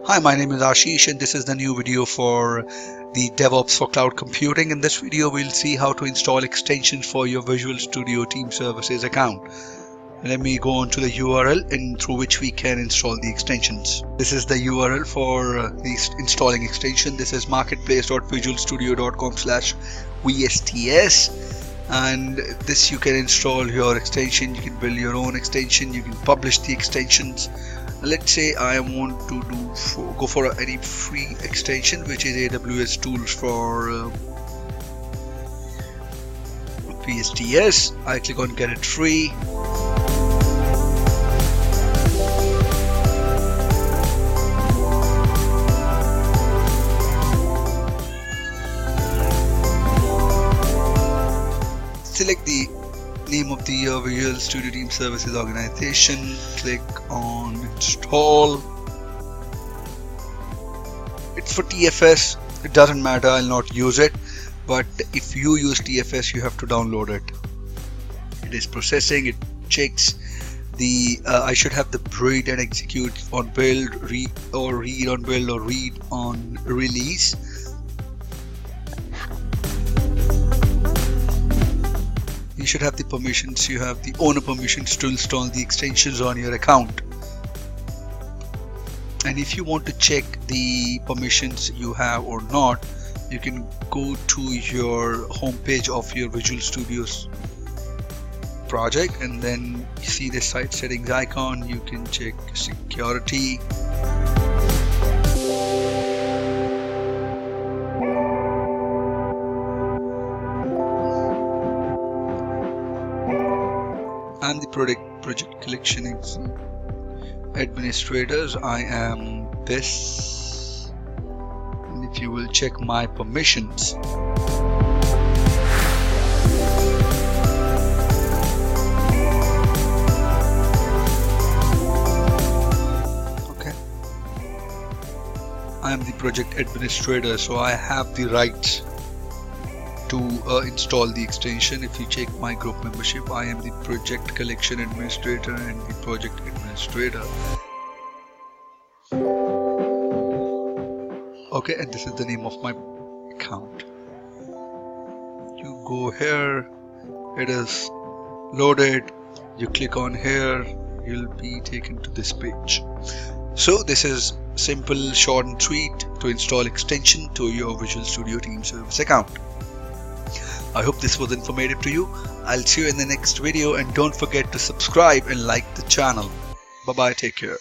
Hi, my name is Ashish and this is the new video for the DevOps for Cloud Computing. In this video, we'll see how to install extensions for your Visual Studio Team Services account. Let me go on to the URL through which we can install the extensions. This is the URL for the installing extension. This is marketplace.visualstudio.com/VSTS, and this you can install your extension. You can build your own extension. You can publish the extensions. Let's say I want to go for any free extension, which is AWS tools for VSTS. I click on get it free. Select the name of the Visual Studio Team Services organization, click on install. It's for TFS, it doesn't matter, I'll not use it, but if you use TFS you have to download it. It is processing, it checks the I should have the read and execute on build, read on build, or read on release. You should have the permissions, you have the owner permissions to install the extensions on your account. And if you want to check the permissions you have or not, you can go to your home page of your Visual Studio's project, and then you see the site settings icon. You can check security. I'm the project collection administrators. I am this, and if you will check my permissions, okay, I am the project administrator, so I have the right to install the extension. If you check my group membership, I am the project collection administrator and the project administrator. Okay, and this is the name of my account. You go here, it is loaded, you click on here, you'll be taken to this page. So this is simple, short and sweet to install extension to your Visual Studio Team Service account. I hope this was informative to you. I'll see you in the next video, and don't forget to subscribe and like the channel. Bye bye, take care.